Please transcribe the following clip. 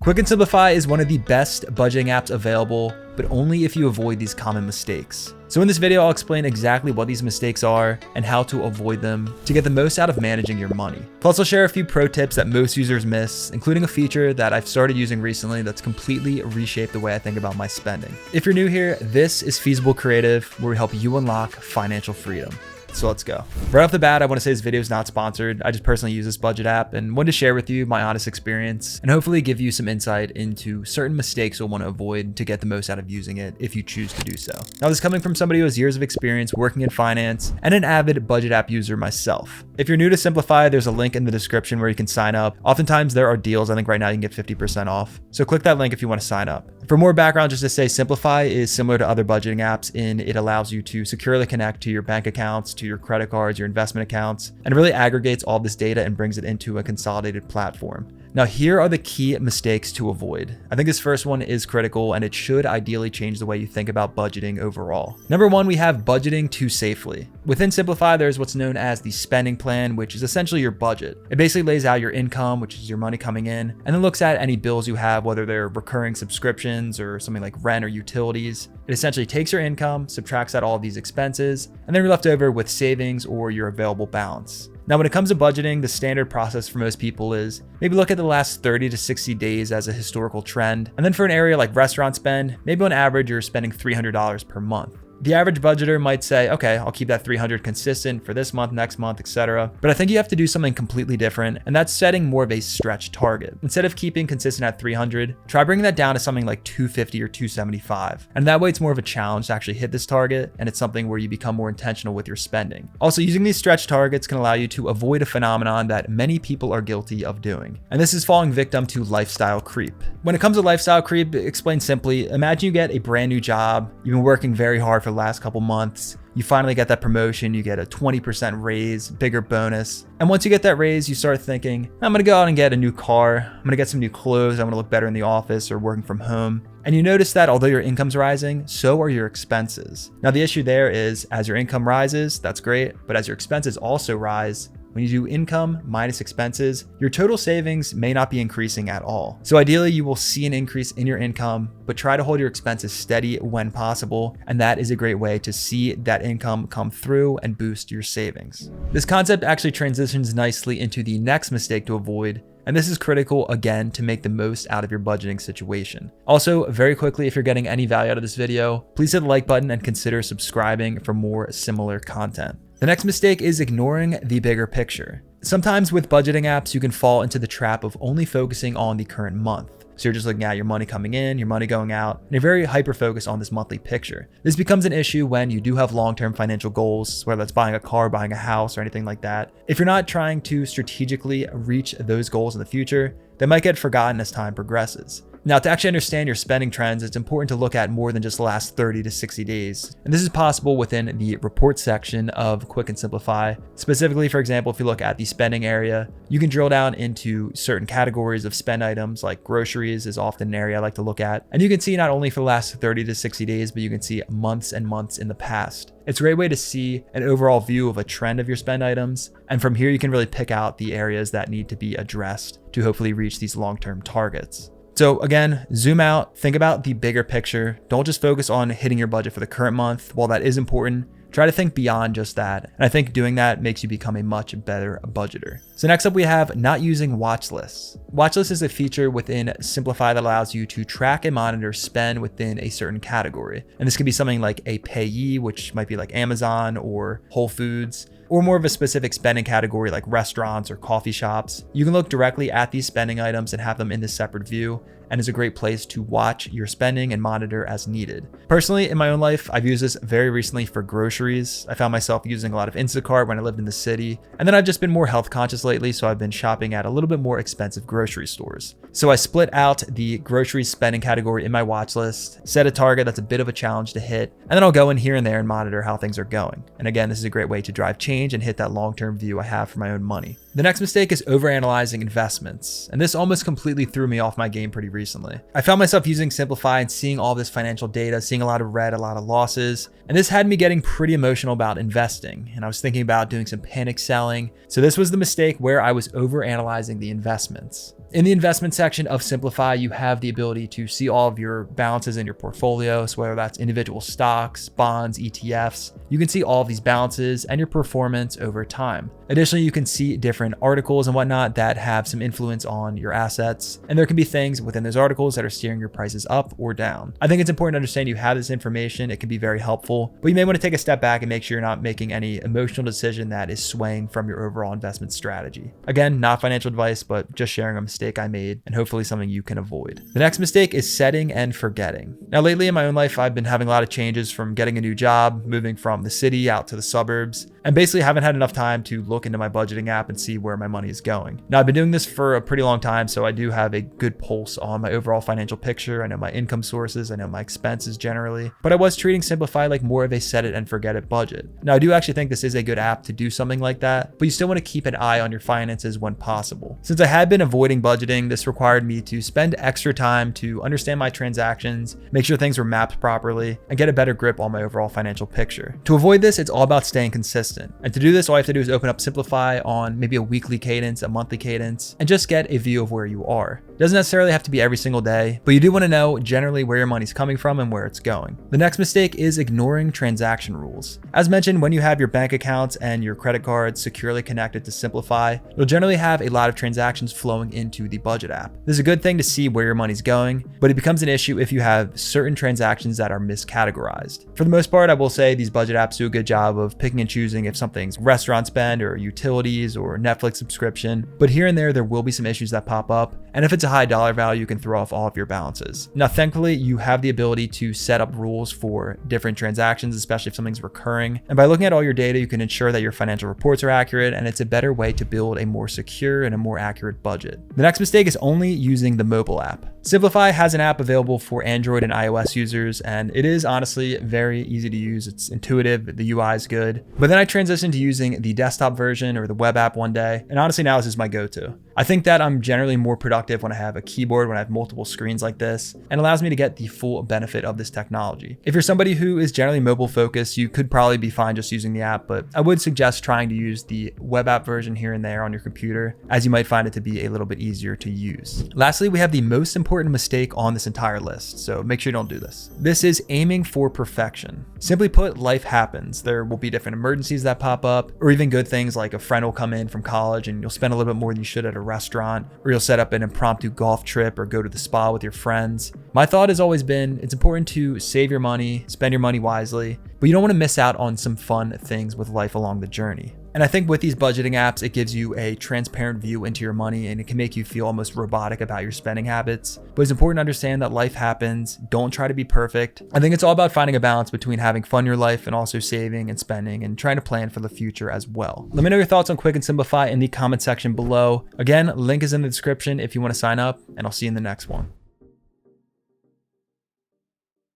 Quicken Simplifi is one of the best budgeting apps available, but only if you avoid these common mistakes. So in this video, I'll explain exactly what these mistakes are and how to avoid them to get the most out of managing your money. Plus, I'll share a few pro tips that most users miss, including a feature that I've started using recently that's completely reshaped the way I think about my spending. If you're new here, this is Feasible Creative, where we help you unlock financial freedom. So let's go. Right off the bat, I want to say this video is not sponsored. I just personally use this budget app and wanted to share with you my honest experience and hopefully give you some insight into certain mistakes you'll want to avoid to get the most out of using it if you choose to do so. Now, this is coming from somebody who has years of experience working in finance and an avid budget app user myself. If you're new to Simplifi, there's a link in the description where you can sign up. Oftentimes there are deals. I think right now you can get 50% off. So click that link if you want to sign up. For more background, just to say Simplifi is similar to other budgeting apps in it allows you to securely connect to your bank accounts, to your credit cards, your investment accounts, and really aggregates all this data and brings it into a consolidated platform. Now, here are the key mistakes to avoid. I think this first one is critical and it should ideally change the way you think about budgeting overall. Number one, we have budgeting too safely. Within Simplifi, there's what's known as the spending plan, which is essentially your budget. It basically lays out your income, which is your money coming in, and then looks at any bills you have, whether they're recurring subscriptions or something like rent or utilities. It essentially takes your income, subtracts out all of these expenses, and then you're left over with savings or your available balance. Now, when it comes to budgeting, the standard process for most people is maybe look at the last 30 to 60 days as a historical trend. And then for an area like restaurant spend, maybe on average, you're spending $300 per month. The average budgeter might say, okay, I'll keep that 300 consistent for this month, next month, etc. But I think you have to do something completely different, and that's setting more of a stretch target. Instead of keeping consistent at 300, try bringing that down to something like 250 or 275. And that way it's more of a challenge to actually hit this target, and it's something where you become more intentional with your spending. Also, using these stretch targets can allow you to avoid a phenomenon that many people are guilty of doing. And this is falling victim to lifestyle creep. When it comes to lifestyle creep, explained simply, imagine you get a brand new job, you've been working very hard for the last couple months, you finally get that promotion, you get a 20% raise, bigger bonus. And once you get that raise, you start thinking, I'm gonna go out and get a new car, I'm gonna get some new clothes, I'm gonna look better in the office or working from home. And you notice that although your income's rising, so are your expenses. Now the issue there is as your income rises, that's great, but as your expenses also rise, when you do income minus expenses, your total savings may not be increasing at all. So ideally, you will see an increase in your income, but try to hold your expenses steady when possible. And that is a great way to see that income come through and boost your savings. This concept actually transitions nicely into the next mistake to avoid. And this is critical, again, to make the most out of your budgeting situation. Also, very quickly, if you're getting any value out of this video, please hit the like button and consider subscribing for more similar content. The next mistake is ignoring the bigger picture. Sometimes with budgeting apps, you can fall into the trap of only focusing on the current month. So you're just looking at your money coming in, your money going out, and you're very hyper-focused on this monthly picture. This becomes an issue when you do have long-term financial goals, whether that's buying a car, buying a house, or anything like that. If you're not trying to strategically reach those goals in the future, they might get forgotten as time progresses. Now, to actually understand your spending trends, it's important to look at more than just the last 30 to 60 days. And this is possible within the report section of Quicken Simplifi. Specifically, for example, if you look at the spending area, you can drill down into certain categories of spend items, like groceries is often an area I like to look at. And you can see not only for the last 30 to 60 days, but you can see months and months in the past. It's a great way to see an overall view of a trend of your spend items. And from here, you can really pick out the areas that need to be addressed to hopefully reach these long-term targets. So again, zoom out, think about the bigger picture. Don't just focus on hitting your budget for the current month. While that is important, try to think beyond just that. And I think doing that makes you become a much better budgeter. So next up, we have not using watch lists. Watch list is a feature within Simplifi that allows you to track and monitor spend within a certain category. And this could be something like a payee, which might be like Amazon or Whole Foods, or more of a specific spending category like restaurants or coffee shops. You can look directly at these spending items and have them in this separate view, and is a great place to watch your spending and monitor as needed. Personally, in my own life, I've used this very recently for groceries. I found myself using a lot of Instacart when I lived in the city, and then I've just been more health conscious lately, so I've been shopping at a little bit more expensive grocery stores. So I split out the grocery spending category in my watch list, set a target that's a bit of a challenge to hit, and then I'll go in here and there and monitor how things are going. And again, this is a great way to drive change and hit that long-term view I have for my own money. The next mistake is overanalyzing investments, and this almost completely threw me off my game pretty recently. I found myself using Simplifi and seeing all this financial data, seeing a lot of red, a lot of losses, and this had me getting pretty emotional about investing, and I was thinking about doing some panic selling. So this was the mistake where I was overanalyzing the investments. In the investment section of Simplify, you have the ability to see all of your balances in your portfolio. So whether that's individual stocks, bonds, ETFs, you can see all of these balances and your performance over time. Additionally, you can see different articles and whatnot that have some influence on your assets. And there can be things within those articles that are steering your prices up or down. I think it's important to understand you have this information. It can be very helpful, but you may want to take a step back and make sure you're not making any emotional decision that is swaying from your overall investment strategy. Again, not financial advice, but just sharing a mistake I made and hopefully something you can avoid. The next mistake is setting and forgetting. Now, lately in my own life, I've been having a lot of changes from getting a new job, moving from the city out to the suburbs, and basically haven't had enough time to look into my budgeting app and see where my money is going. Now, I've been doing this for a pretty long time, so I do have a good pulse on my overall financial picture. I know my income sources, I know my expenses generally, but I was treating Simplify like more of a set it and forget it budget. Now, I do actually think this is a good app to do something like that, but you still want to keep an eye on your finances when possible. Since I had been avoiding budgeting, this required me to spend extra time to understand my transactions, make sure things were mapped properly, and get a better grip on my overall financial picture. To avoid this, it's all about staying consistent. And to do this, all you have to do is open up Simplify on maybe a weekly cadence, a monthly cadence, and just get a view of where you are. It doesn't necessarily have to be every single day, but you do want to know generally where your money's coming from and where it's going. The next mistake is ignoring transaction rules. As mentioned, when you have your bank accounts and your credit cards securely connected to Simplify, you'll generally have a lot of transactions flowing into the budget app. This is a good thing to see where your money's going, but it becomes an issue if you have certain transactions that are miscategorized. For the most part, I will say these budget apps do a good job of picking and choosing if something's restaurant spend or utilities or Netflix subscription, but here and there will be some issues that pop up. And if it's a high dollar value, you can throw off all of your balances. Now, thankfully, you have the ability to set up rules for different transactions, especially if something's recurring. And by looking at all your data, you can ensure that your financial reports are accurate, and it's a better way to build a more secure and a more accurate budget. The next mistake is only using the mobile app. Simplify has an app available for Android and iOS users, and it is honestly very easy to use. It's intuitive, the UI is good. But then I transitioned to using the desktop version or the web app one day, and honestly now this is my go-to. I think that I'm generally more productive when I have a keyboard, when I have multiple screens like this, and allows me to get the full benefit of this technology. If you're somebody who is generally mobile focused, you could probably be fine just using the app, but I would suggest trying to use the web app version here and there on your computer, as you might find it to be a little bit easier to use. Lastly, we have the most important mistake on this entire list, so make sure you don't do this. This is aiming for perfection. Simply put, life happens. There will be different emergencies that pop up, or even good things like a friend will come in from college and you'll spend a little bit more than you should at a restaurant, or you'll set up an impromptu golf trip or go to the spa with your friends. My thought has always been it's important to save your money, spend your money wisely, but you don't want to miss out on some fun things with life along the journey. And I think with these budgeting apps, it gives you a transparent view into your money, and it can make you feel almost robotic about your spending habits. But it's important to understand that life happens. Don't try to be perfect. I think it's all about finding a balance between having fun in your life and also saving and spending and trying to plan for the future as well. Let me know your thoughts on Quicken Simplifi in the comment section below. Again, link is in the description if you want to sign up, and I'll see you in the next one.